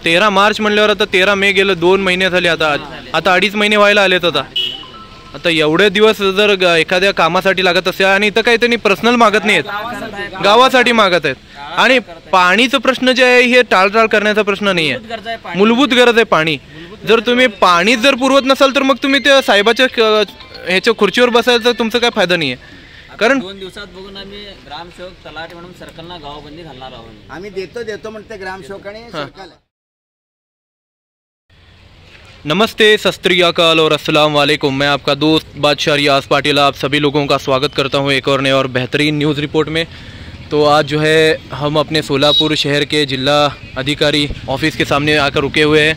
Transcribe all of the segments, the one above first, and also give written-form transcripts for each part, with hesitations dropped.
13 मार्च म्हणल्यावर आता 13 मे गेलं, 2 महिने झाले. आता 2.5 महिने व्हायला आलेत. आता एवढे दिवस जर एखाद्या कामासाठी लागत असेल आणि इथं काही त्यांनी पर्सनल मागत नाहीत, गावासाठी मागत आहेत. आणि पाणीचा प्रश्न जे आहे हे टाळटाळ करण्याचा प्रश्न नाही आहे, मूलभूत गरज आहे पाणी. जर तुम्ही पाणी जर पुरवत नसाल तर मग तुम्ही त्या साहेबाच्या ह्याच्या खुर्चीवर बसायचं तुमचा काय फायदा नाही आहे. कारण 2 दिवसात बघून आम्ही ग्रामसेवक तलाठी म्हणून सरकारला गावबंदी घालणार आहोत. आम्ही देतो म्हणते ग्रामसेवकाने सरकार. नमस्ते, सत श्री अकाल और अस्सलाम वालेकुम. मैं आपका दोस्त बादशाह रियाज पाटिल आप सभी लोगों का स्वागत करता हूं एक और नए और बेहतरीन न्यूज़ रिपोर्ट में. तो आज जो है हम अपने सोलापुर शहर के जिला अधिकारी ऑफिस के सामने आकर रुके हुए हैं.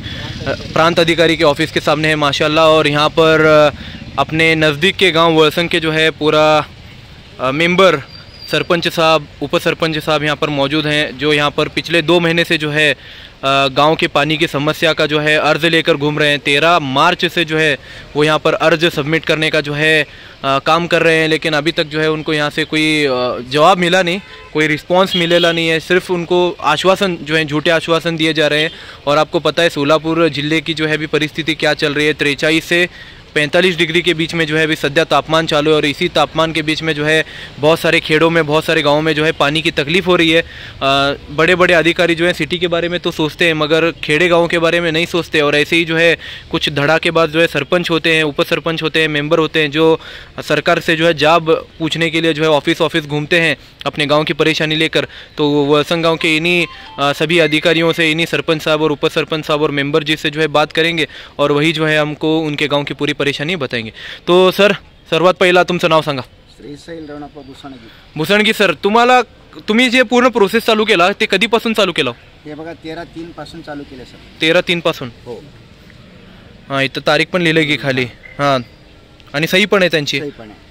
प्रांत अधिकारी के ऑफिस के सामने है माशाल्लाह. और यहाँ पर अपने नज़दीक के गांव वलसंग के जो है पूरा मेंबर, सरपंच साहब, उपसरपंच साहब यहाँ पर मौजूद हैं, जो यहाँ पर पिछले 2 महीने से जो है गांव के पानी की समस्या का जो है अर्ज़ लेकर घूम रहे हैं. 13 मार्च से जो है वो यहाँ पर अर्ज़ सबमिट करने का जो है काम कर रहे हैं. लेकिन अभी तक जो है उनको यहाँ से कोई जवाब मिला नहीं, कोई रिस्पांस मिलेला नहीं है. सिर्फ उनको आश्वासन जो है, झूठे आश्वासन दिए जा रहे हैं. और आपको पता है सोलापुर ज़िले की जो है अभी परिस्थिति क्या चल रही है. 43 से 45 डिग्री के बीच में जो है अभी सद्या तापमान चालू है. और इसी तापमान के बीच में जो है बहुत सारे खेड़ों में, बहुत सारे गाँवों में जो है पानी की तकलीफ़ हो रही है. बड़े बड़े अधिकारी जो है सिटी के बारे में तो सोचते हैं मगर खेड़े गाँव के बारे में नहीं सोचते. और ऐसे ही जो है कुछ धड़ा के बाद जो है सरपंच होते हैं, उपसरपंच होते हैं, मेंबर होते हैं, जो सरकार से जो है जॉब पूछने के लिए जो है ऑफिस घूमते हैं अपने गाँव की परेशानी लेकर. तो वलसंग गाँव के इन्हीं सभी अधिकारियों से, इन्हीं सरपंच साहब और उपसरपंच साहब और मेंबर जी से जो है बात करेंगे और वही जो है हमको उनके गाँव की पूरी परेशानी बताएंगे. तो सर, सर्वात पहिला तुमचं नाव सांगा. श्रीशैल रवणाप्पा भुसणगी. सर, तुम्ही जे पूर्ण प्रोसेस चालू केला ते कधीपासून चालू केला? हे बघा 13/3 पासून चालू केले सर. 13/3 पासून. हो. हां, इथं तारीख पण लिहिली की खाली. हां, आणि सही पण आहे त्यांची.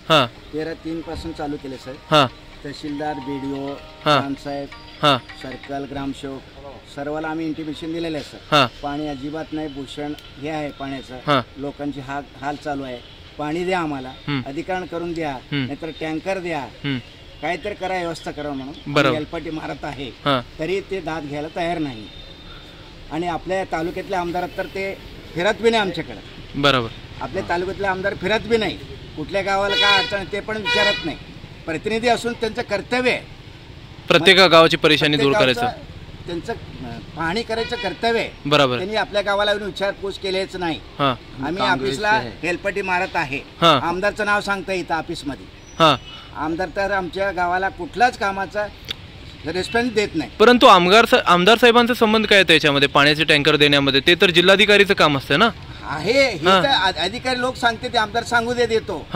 हां, 13/3 पासून चालू केले सर. हां, तहसीलदार, BDO, ग्रामसाहेब, हां, सर्कल, ग्रामसेवक सर्वाला आम्ही इंटिमेशन दिलेलं आहे सर. हां, पाणी अजिबात नाही, भूषण हे आहे पाण्याचं. हां, लोकांची हाल चालू आहे. पाणी द्या आम्हाला, अधिकरण करून द्या, नाहीतर टँकर द्या, काहीतरी करा, व्यवस्था करा म्हणून हेलपाटी मारत आहे. तरी ते दाद घ्यायला तयार नाही. आणि आपल्या तालुक्यातले आमदार तर ते फिरत बी नाही आमच्याकडे. बरोबर. आपल्या तालुक्यातले आमदार फिरत बी नाही. कुठल्या गावाला काय अडचण ते पण विचारत नाही. प्रतिनिधी असून त्यांचं कर्तव्य आहे प्रत्येक गावाची परेशानी दूर करायचं, त्यांचं पाहणी करायचं कर्तव्य आहे. बरोबर. त्यांनी आपल्या गावाला येऊन विचारपूस केलीच नाही. आम्ही ऑफिसला हेलपट्टी मारत आहे. आमदारचं नाव सांगता येतं ऑफिसमध्ये. आमदार तर आमच्या गावाला कुठल्याच कामाचा रिस्पॉन्स देत नाही. परंतु आमदार साहेबांचा संबंध काय त्याच्यामध्ये, पाण्याचे टँकर देण्यामध्ये? ते तर जिल्हाधिकारीचं काम असतं ना. आहे, अधिकारी लोक सांगते ते आमदार सांगू देतो.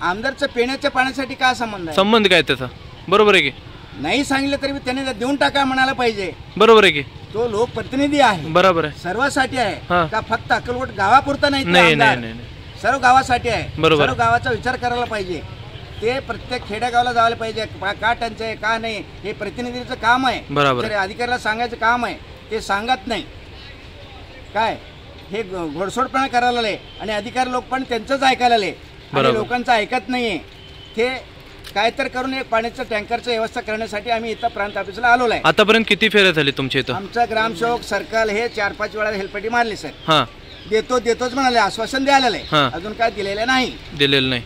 आमदारचं पिण्याच्या पाण्यासाठी काय संबंध आहे? संबंध काय त्याचा? बरोबर आहे की नाही सांगितलं तरी त्यांनी देऊन टाका म्हणायला पाहिजे. बरोबर आहे की तो लोकप्रतिनिधी आहे. बरोबर आहे. सर्वांसाठी आहे का फक्त अक्कलकोट गावापुरता नाही? नाही, सर्व गावासाठी आहे. बरोबर. सर्व गावाचा विचार करायला पाहिजे. ते प्रत्येक खेड्यागावाला जायला पाहिजे. का टंचाई आहे का नाही हे प्रतिनिधीचं काम आहे. बरोबर. अधिकाऱ्याला सांगायचं काम आहे, ते सांगत नाही. काय हे घोडसोडपणा करायला आले आणि अधिकारी लोक पण त्यांचंच ऐकायला आले. लोकांचं ऐकत नाहीये. ते काय तर करून एक पाण्याचं टँकरचं व्यवस्था करण्यासाठी आम्ही इथं प्रांत ऑफिसला आलो आहे. आतापर्यंत किती फेऱ्या झाली तुमच्या इथं? आमचा ग्रामसेवक, सर्कल हे 4-5 वेळा हेलपट्टी मारली सर. देतोच म्हणाले, आश्वासन द्यायला अजून काय दिलेलं नाही.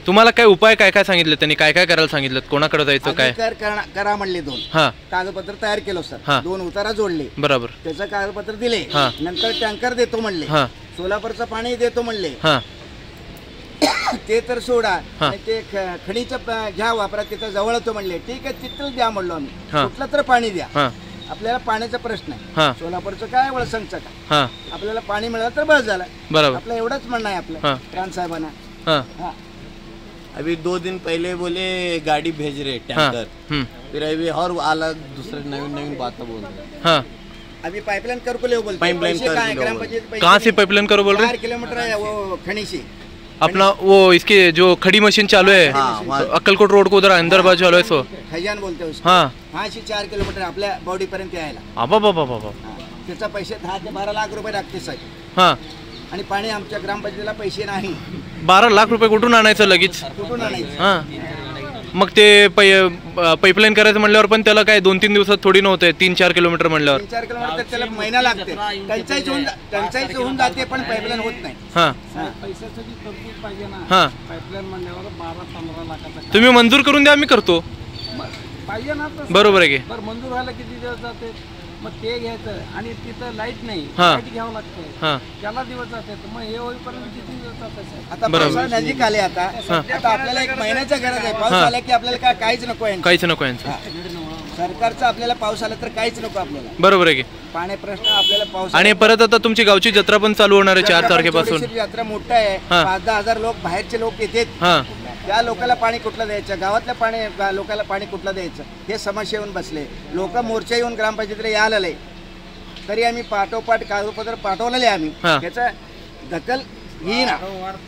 तुम्हाला काय उपाय काय सांगितले त्यांनी? काय करायला सांगितलं? कोणाकडे जायचं? काय करा म्हणले. 2 कागदपत्र तयार केलं सर. 2 उतारा जोडले. बरोबर. त्याचं कागदपत्र दिले. नंतर टँकर देतो म्हणले. सोलापूरचं पाणी देतो म्हणले. ते तर सोडा, ते खडीचं घ्या वापरा, तिथं जवळ होतो म्हणले. ठीक आहे, तिथं द्या म्हणलो आम्ही. कुठलं तर पाणी द्या. आपल्याला पाण्याचा प्रश्न आहे. सोलापूरचं काय, वळसंगचं काय, आपल्याला पाणी मिळालं तर बस झालं. बरोबर. आपलं एवढंच म्हणणं आहे आपलं प्रांत साहेबांना. अभी 2 दिन पहले बोले गाड़ी भेज रहे टैंकर, फिर अभी और अलग दूसरे नवीन बातें बोल रहे. अभी पाइपलाइन कर को ले बोलते. पाइपलाइन कहाँ से पाइपलाइन करो बोल रहे? 4 किलोमीटर है वो खड़ी से. अपना वो इसके जो खड़ी मशीन चालू है अक्कलकोट रोड को उधर अंदर बाजू चालू है सो खजान बोलते हैं उसको. हाँ 4 किलोमीटर आपल्या बॉडी पर्यंत यायला. बाबा. त्याचा पैसे 10 ते 12 लाख रुपये लागते साहेब. आणि पाणी आमच्या ग्रामपंचायतीला पैसे नाही. 12 लाख रुपये कुठून आणायचं लगेच? कुठून आणायचं? मग ते पाईपलाईन करायचं म्हणल्यावर पण त्याला काय 2-3 दिवसात थोडी नव्हते, 3-4 किलोमीटर म्हणल्यावर 3-4 किलोमीटर त्याला महिना लागते, टंचाईच होऊन जाते पण पाईपलाईन होत नाही. हां पैशाची तरतूद पाहिजे ना. हां पाईपलाईन म्हणल्यावर 12-15 लाखाचा तुम्ही मंजूर करून द्या, आम्ही करतो. पाहिजे ना. बरोबर आहे की. बरं मंजूर व्हायला किती दिवस जाते, मग ते घ्यायचं आणि तिथं लाईट नाही, हां. लाईट घ्यावं लागतं, हां त्याला दिवस जातात. मग हे होईपर्यंत किती दिवस जातात. आता पावसाळा नजीक आले, आता आपल्याला एक महिन्याच्या गरज आहे. पाऊस आला की आपल्याला काहीच नको आहे, काहीच नको यांचं. सरकारचं आपल्याला पाऊस आला तर काहीच नको आपल्याला. बरोबर आहे की. पाणी प्रश्न आपल्याला पाऊस. आणि परत आता तुमची गावची जत्रा पण चालू होणार आहे 4 तारखेपासून. यात्रा मोठा आहे, 5-10 हजार लोक बाहेरचे लोक येतात. हां त्या लोकांना पाणी कुठलं द्यायचं, गावातल्या लोकांना पाणी कुठलं द्यायचं हे समस्या येऊन बसले. लोक मोर्चा येऊन ग्रामपंचायतीला यायला आले, तरी आम्ही पाठोपाठ कागदपत्र पाठवलेले आम्ही. त्याचा दखल घेईना,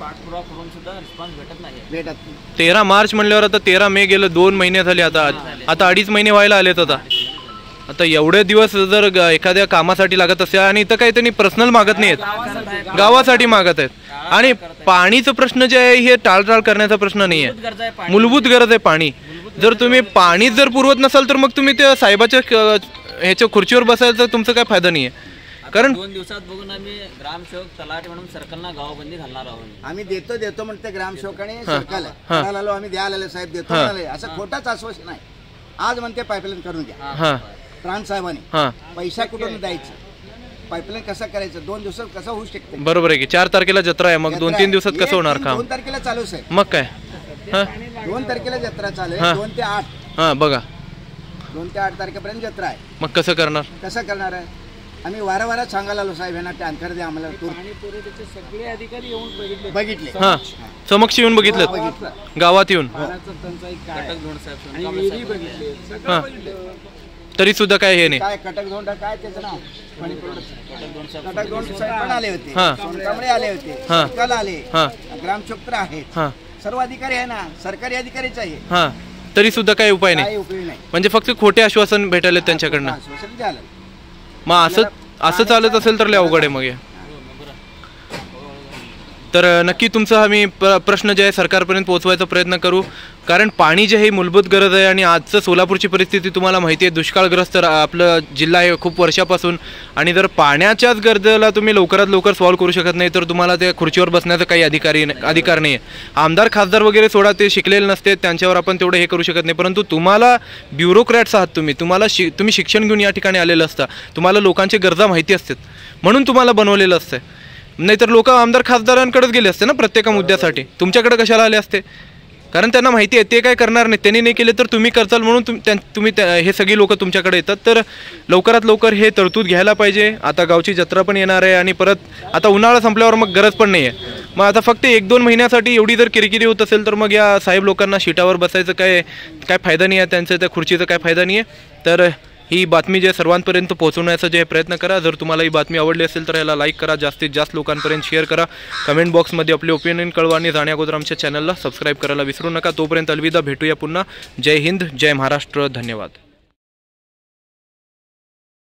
पाठपुरावा करून सुद्धा रिस्पॉन्स भेटत नाही. भेटत 13 मार्च म्हणल्यावर आता 13 मे गेलं, 2 महिने झाले. आता 2.5 महिने व्हायला आलेत. आता एवढे दिवस जर एखाद्या कामासाठी लागत असेल आणि इथं काही त्यांनी पर्सनल मागत नाहीत, गावासाठी मागत आहेत. आणि पाणीचं प्रश्न जे आहे हे टाळटाळ करण्याचा प्रश्न नाही आहे, मूलभूत गरज आहे पाणी. जर तुम्ही पाणी जर पुरवत नसाल तर मग तुम्ही त्या साहेबाच्या ह्याच्या खुर्चीवर बसायचं तुमचा काय फायदा नाही आहे. कारण 2 दिवसात बघून आम्ही ग्रामसेवक तलाठी म्हणून सर्कलना गावबंदी घालणार आहोत. आम्ही देतो म्हणते ग्रामसेवकाने सरकारला आलो, आम्ही द्यायला साहेब देतो म्हणाले. असं खोटाच आश्वासन आहे. आज म्हणते पाईपलाईन करून घ्या प्राण साहेबांनी. पैसा कुठून द्यायचा, पाईपलाईन कसं करायचं, 2 दिवसात कसं होऊ शकते. बरोबर आहे की. 4 तारखेला जत्रा आहे, मग 2-3 दिवसात कसं होणार काम. 2 तारखेला चालू आहे, मग काय. 2 तारखेला जत्रा चालू आहे, 2 ते 8. बघा 2 ते 8 तारखेपर्यंत जत्रा आहे. मग कसं करणार. कसं करणार आहे. आम्ही वारंवार सांगायला आलो साहेब यांना टँकर द्या आम्हाला. सगळे अधिकारी येऊन बघितले, समक्ष येऊन बघितलं, गावात येऊन. तरी सुद्धा काय हे नाही. काय कटकधोंडा काय त्याचं नाव, कटकधोंड साहेब पण आले होते, सोनकांबळे आले होते, सर्कल आले, ग्रामसेवक आहेत, सर्व अधिकारी आहे ना, सरकारी अधिकारीच आहे. तरी सुद्धा काही उपाय नाही, उपयोग नाही. म्हणजे फक्त खोटे आश्वासन भेटायला त्यांच्याकडनं. आश्वासन द्यायला. मग असं चालत असेल तर लय अवघड आहे मग हे. तर नक्की तुमचा आम्ही प्रश्न जे आहे सरकारपर्यंत पोहोचवायचा प्रयत्न करू. कारण पाणी जे आहे मूलभूत गरज आहे. आणि आजचं सोलापूरची परिस्थिती तुम्हाला माहिती आहे, दुष्काळग्रस्त आपलं जिल्हा आहे खूप वर्षापासून. आणि जर पाण्याच्याच गरजेला तुम्ही लवकरात लवकर सॉल्व्ह करू शकत नाही तर तुम्हाला त्या खुर्चीवर बसण्याचा काही अधिकार नाही आहे. आमदार खासदार वगैरे सोडा, ते शिकलेले नसते, त्यांच्यावर आपण तेवढं हे करू शकत नाही. परंतु तुम्हाला ब्युरोक्रॅट्स आहात तुम्ही, तुम्ही शिक्षण घेऊन या ठिकाणी आलेलं असता, तुम्हाला लोकांची गरजा माहिती असतात म्हणून तुम्हाला बनवलेलं असतं. नाहीतर लोक आमदार खासदारांकडेच गेले असते ना प्रत्येक मुद्द्यासाठी, तुमच्याकडे कशाला आले असते. कारण त्यांना माहिती आहे ते काय करणार नाही, त्यांनी नाही केले तर तुम्ही करचाल म्हणून तुम्ही हे सगळी लोक तुमच्याकडे येतात. तर लवकरात लवकर हे तरतूद घ्यायला पाहिजे. आता गावची जत्रा पण येणार आहे आणि परत आता उन्हाळा संपल्यावर मग गरज पण नाही आहे. मग आता फक्त 1-2 महिन्यासाठी एवढी जर किरकिरी होत असेल तर मग या साहेब लोकांना शीटावर बसायचं काय फायदा नाही आहे, त्यांचं त्या खुर्चीचा काय फायदा नाही आहे. तर ही बातमी जे सर्वांपर्यंत पोहोचवण्याचा जे प्रयत्न करा. जर तुम्हाला ही बातमी आवडली असेल तर याला लाईक करा, जास्तीत जास्त लोकांपर्यंत शेअर करा, कमेंट बॉक्समध्ये आपले ओपिनियन कळवा आणि जाण्या अगोदर आमच्या चॅनलला सबस्क्राईब करायला विसरू नका. तोपर्यंत अलविदा, भेटूया पुन्हा. जय हिंद, जय महाराष्ट्र, धन्यवाद.